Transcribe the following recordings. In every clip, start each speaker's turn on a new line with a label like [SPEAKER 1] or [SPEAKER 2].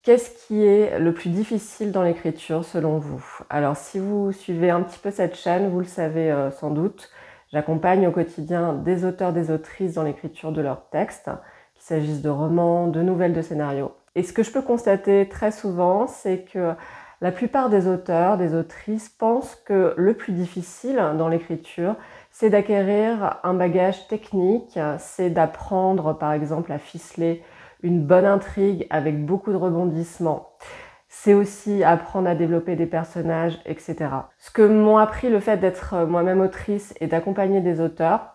[SPEAKER 1] Qu'est-ce qui est le plus difficile dans l'écriture selon vous? Alors si vous suivez un petit peu cette chaîne, vous le savez sans doute, j'accompagne au quotidien des auteurs, des autrices dans l'écriture de leurs textes, qu'il s'agisse de romans, de nouvelles, de scénarios. Et ce que je peux constater très souvent, c'est que la plupart des auteurs, des autrices pensent que le plus difficile dans l'écriture, c'est d'acquérir un bagage technique, c'est d'apprendre par exemple à ficeler une bonne intrigue avec beaucoup de rebondissements. C'est aussi apprendre à développer des personnages, etc. Ce que m'ont appris le fait d'être moi-même autrice et d'accompagner des auteurs,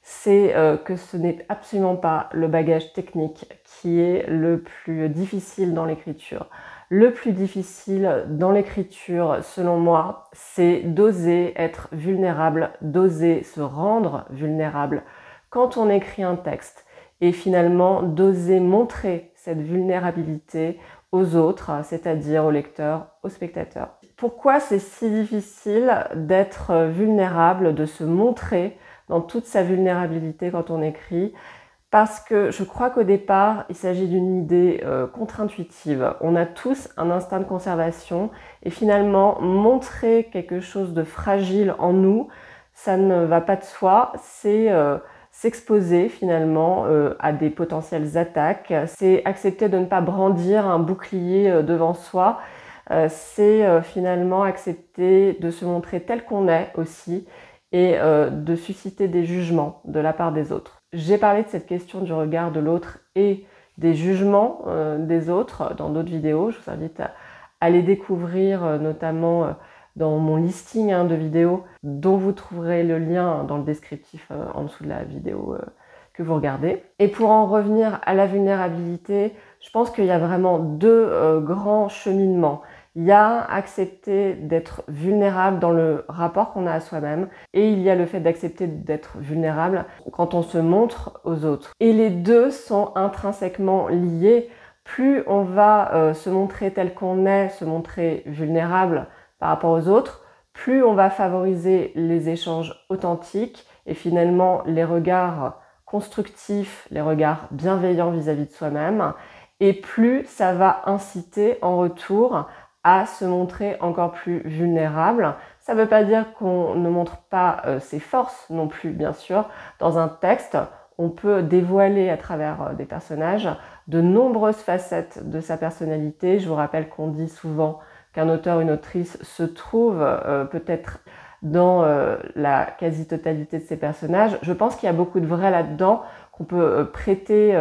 [SPEAKER 1] c'est que ce n'est absolument pas le bagage technique qui est le plus difficile dans l'écriture. Le plus difficile dans l'écriture, selon moi, c'est d'oser être vulnérable, d'oser se rendre vulnérable quand on écrit un texte. Et finalement d'oser montrer cette vulnérabilité aux autres, c'est-à-dire aux lecteurs, aux spectateurs. Pourquoi c'est si difficile d'être vulnérable, de se montrer dans toute sa vulnérabilité quand on écrit? Parce que je crois qu'au départ, il s'agit d'une idée contre-intuitive. On a tous un instinct de conservation et finalement, montrer quelque chose de fragile en nous, ça ne va pas de soi, c'est s'exposer finalement à des potentielles attaques, c'est accepter de ne pas brandir un bouclier devant soi, c'est finalement accepter de se montrer tel qu'on est aussi et de susciter des jugements de la part des autres. J'ai parlé de cette question du regard de l'autre et des jugements des autres dans d'autres vidéos. Je vous invite à les découvrir notamment dans mon listing de vidéos dont vous trouverez le lien dans le descriptif en dessous de la vidéo que vous regardez. Et pour en revenir à la vulnérabilité, je pense qu'il y a vraiment deux grands cheminements. Il y a accepter d'être vulnérable dans le rapport qu'on a à soi-même et il y a le fait d'accepter d'être vulnérable quand on se montre aux autres. Et les deux sont intrinsèquement liés. Plus on va se montrer tel qu'on est, se montrer vulnérable par rapport aux autres, plus on va favoriser les échanges authentiques et finalement les regards constructifs, les regards bienveillants vis-à-vis de soi-même, et plus ça va inciter en retour à se montrer encore plus vulnérable. Ça ne veut pas dire qu'on ne montre pas ses forces non plus, bien sûr. Dans un texte, on peut dévoiler à travers des personnages de nombreuses facettes de sa personnalité. Je vous rappelle qu'on dit souvent qu'un auteur, une autrice se trouve peut-être dans la quasi-totalité de ses personnages. Je pense qu'il y a beaucoup de vrai là-dedans, qu'on peut prêter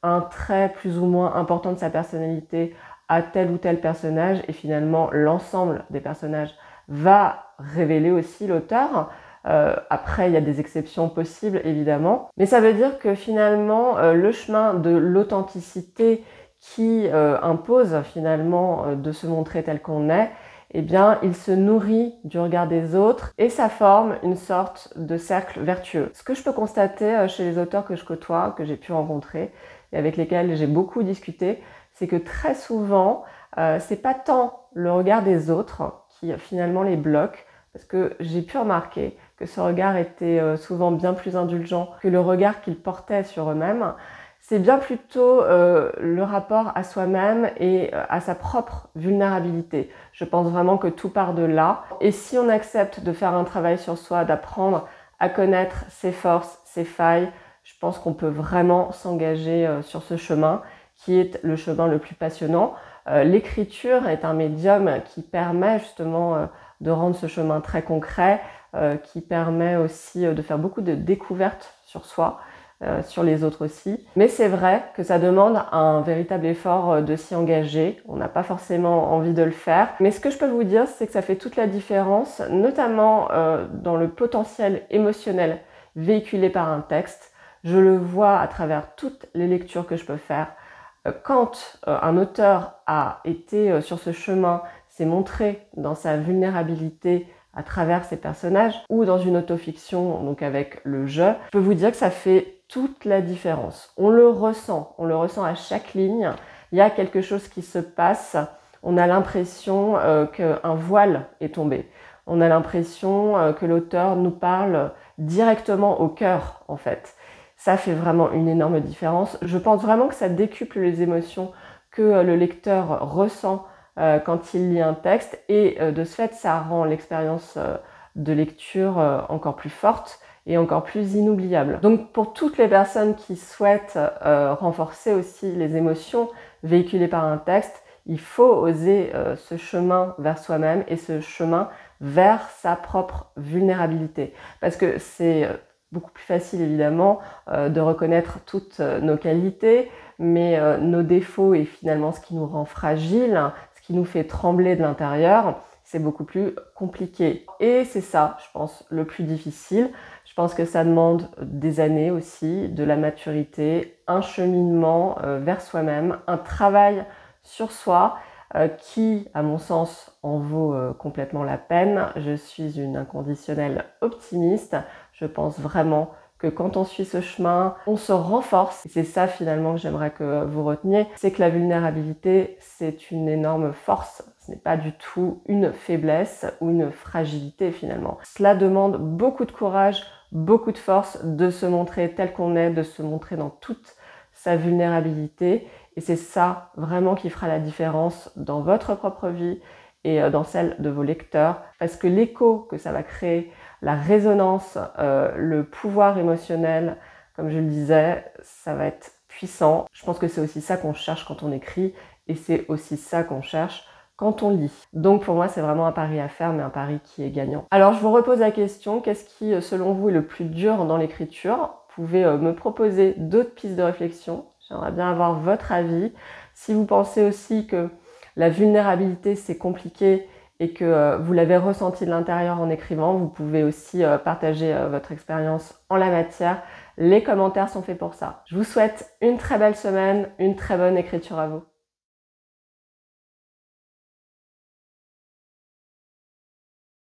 [SPEAKER 1] un trait plus ou moins important de sa personnalité à tel ou tel personnage et finalement l'ensemble des personnages va révéler aussi l'auteur. Après, il y a des exceptions possibles évidemment, mais ça veut dire que finalement le chemin de l'authenticité qui impose finalement de se montrer tel qu'on est, eh bien, il se nourrit du regard des autres et ça forme une sorte de cercle vertueux. Ce que je peux constater chez les auteurs que je côtoie, que j'ai pu rencontrer et avec lesquels j'ai beaucoup discuté, c'est que très souvent, c'est pas tant le regard des autres qui finalement les bloque, parce que j'ai pu remarquer que ce regard était souvent bien plus indulgent que le regard qu'ils portaient sur eux-mêmes. C'est bien plutôt le rapport à soi-même et à sa propre vulnérabilité. Je pense vraiment que tout part de là. Et si on accepte de faire un travail sur soi, d'apprendre à connaître ses forces, ses failles, je pense qu'on peut vraiment s'engager sur ce chemin qui est le chemin le plus passionnant. L'écriture est un médium qui permet justement de rendre ce chemin très concret, qui permet aussi de faire beaucoup de découvertes sur soi, sur les autres aussi. Mais c'est vrai que ça demande un véritable effort de s'y engager. On n'a pas forcément envie de le faire. Mais ce que je peux vous dire, c'est que ça fait toute la différence, notamment dans le potentiel émotionnel véhiculé par un texte. Je le vois à travers toutes les lectures que je peux faire. Quand un auteur a été sur ce chemin, s'est montré dans sa vulnérabilité à travers ses personnages ou dans une autofiction, donc avec le jeu, je peux vous dire que ça fait toute la différence. On le ressent à chaque ligne. Il y a quelque chose qui se passe. On a l'impression qu'un voile est tombé. On a l'impression que l'auteur nous parle directement au cœur, en fait. Ça fait vraiment une énorme différence. Je pense vraiment que ça décuple les émotions que le lecteur ressent quand il lit un texte, et de ce fait, ça rend l'expérience de lecture encore plus forte et encore plus inoubliable. Donc pour toutes les personnes qui souhaitent renforcer aussi les émotions véhiculées par un texte, il faut oser ce chemin vers soi-même et ce chemin vers sa propre vulnérabilité. Parce que c'est beaucoup plus facile évidemment de reconnaître toutes nos qualités, mais nos défauts et finalement ce qui nous rend fragiles, ce qui nous fait trembler de l'intérieur, c'est beaucoup plus compliqué. Et c'est ça, je pense, le plus difficile. Je pense que ça demande des années aussi, de la maturité, un cheminement vers soi-même, un travail sur soi qui, à mon sens, en vaut complètement la peine. Je suis une inconditionnelle optimiste. Je pense vraiment que quand on suit ce chemin, on se renforce. Et c'est ça finalement que j'aimerais que vous reteniez, c'est que la vulnérabilité, c'est une énorme force. Ce n'est pas du tout une faiblesse ou une fragilité finalement. Cela demande beaucoup de courage, beaucoup de force de se montrer tel qu'on est, de se montrer dans toute sa vulnérabilité. Et c'est ça vraiment qui fera la différence dans votre propre vie et dans celle de vos lecteurs. Parce que l'écho que ça va créer, la résonance, le pouvoir émotionnel, comme je le disais, ça va être puissant. Je pense que c'est aussi ça qu'on cherche quand on écrit et c'est aussi ça qu'on cherche quand on lit. Donc pour moi, c'est vraiment un pari à faire, mais un pari qui est gagnant. Alors je vous repose la question, qu'est-ce qui, selon vous, est le plus dur dans l'écriture? Vous pouvez me proposer d'autres pistes de réflexion. J'aimerais bien avoir votre avis. Si vous pensez aussi que la vulnérabilité, c'est compliqué et que vous l'avez ressenti de l'intérieur en écrivant, vous pouvez aussi partager votre expérience en la matière. Les commentaires sont faits pour ça. Je vous souhaite une très belle semaine, une très bonne écriture à vous.